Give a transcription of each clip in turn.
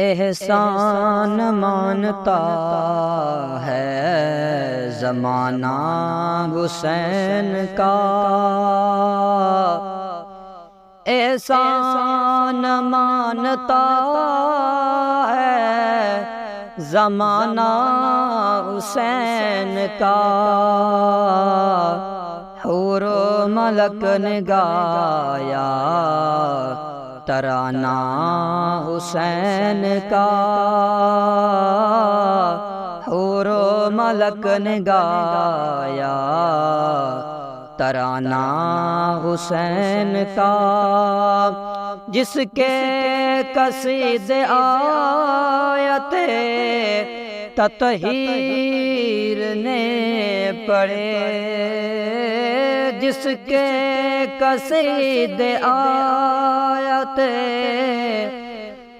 احسان مانتا ہے زمانہ حسین کا، احسان مانتا ہے زمانہ حسین کا، حور و ملک نے گایا ترانہ حسین کا، حور و ملک نے گایا ترانہ حسین کا، جس کے قصیدے آیت تطہیر نے پڑھے، جس کے قصیدے آیت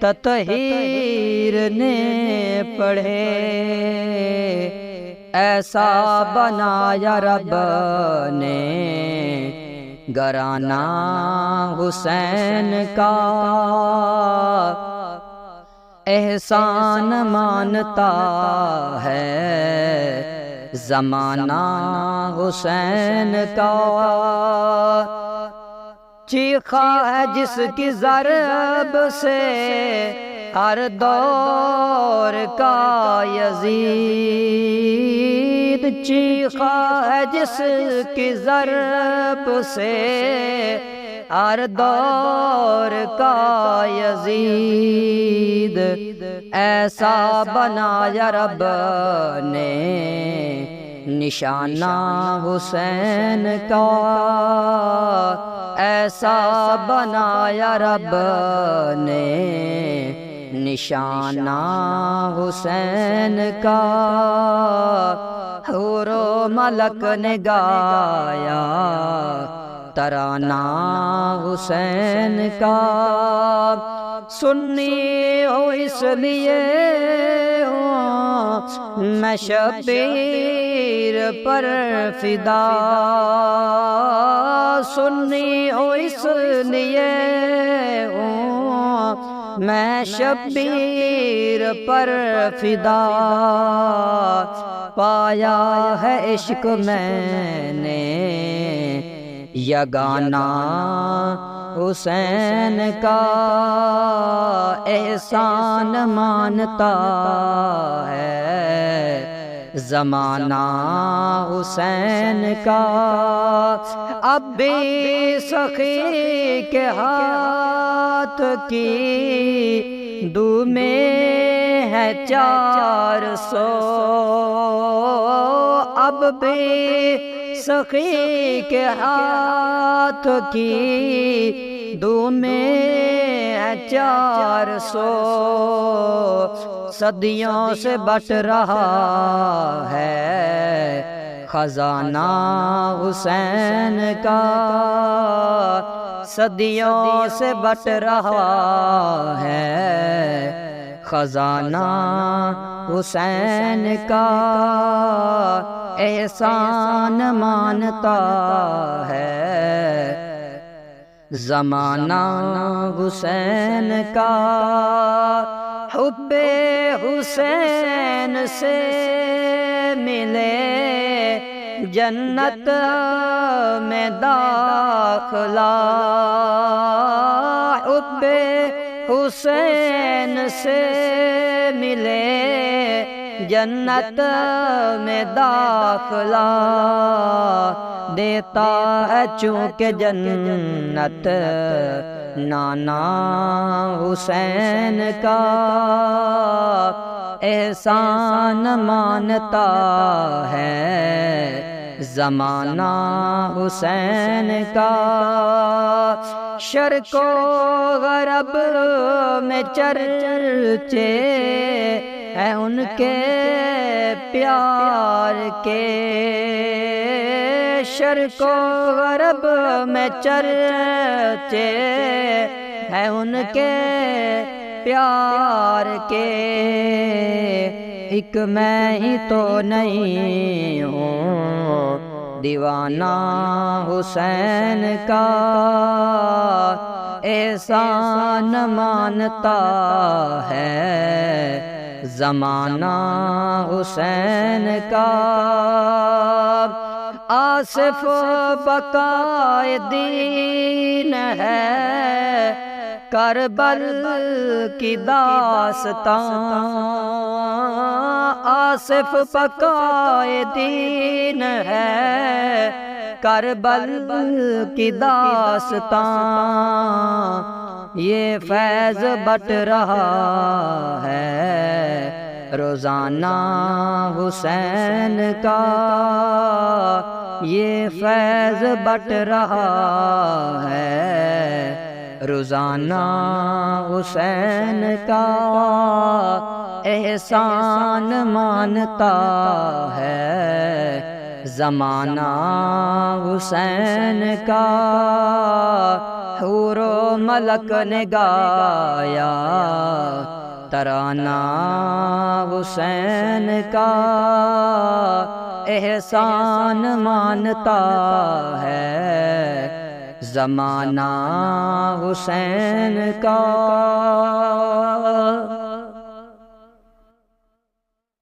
تطہیر نے پڑھے، ایسا بنایا رب نے گھرانہ حسین کا، احسان مانتا ہے زمانہ حسین کا، چیخا ہے جس کی ضرب سے ہر دور کا یزید، چیخا ہے جس کی ضرب سے ہر دور کا یزید، ایسا بنایا رب نے نشانہ حسین کا، ایسا بنایا رب نے نشانہ حسین کا، حور و ملک نے گایا ترانہ حسین کا، سنی ہو اس لیے ہوں میں شبیر پر فدا، سنی ہو اس لیے ہوں میں شبیر پر فدا، پایا ہے عشق میں نے یگانہ حسین کا، احسان مانتا ہے زمانہ حسین کا، اب بھی سخی کے ہاتھ کی دو میں ہے 400، اب بھی سخی کے ہاتھ کی دو میں ہے 400، صدیوں سے بٹ رہا ہے خزانہ حسین کا، صدیوں سے بٹ رہا ہے خزانہ حسین کا، احسان مانتا ہے زمانہ حسین کا، حب حسین سے ملے جنت میں داخلہ، حب حسین سے ملے جنت میں داخلہ، دیتا ہے چونکہ جنت نانا حسین کا، احسان مانتا ہے زمانہ حسین کا، شرق و غرب میں چرچے ہیں ان کے پیار کے، شرق و غرب میں چرچے ہیں ان کے پیار کے، ایک میں ہی تو نہیں ہوں دیوانہ حسین کا، احسان مانتا ہے زمانہ حسین کا، آصف بقائے دین ہے کربل کی داستان، آصف بقائے دین ہے کربل کی داستان، یہ فیض بٹ رہا ہے روزانہ حسین کا، یہ فیض بٹ رہا ہے روزانہ حسین کا، احسان مانتا ہے زمانہ حسین کا، حور و ملک نے گایا ترانہ حسین کا، احسان مانتا ہے زمانہ حسین کا۔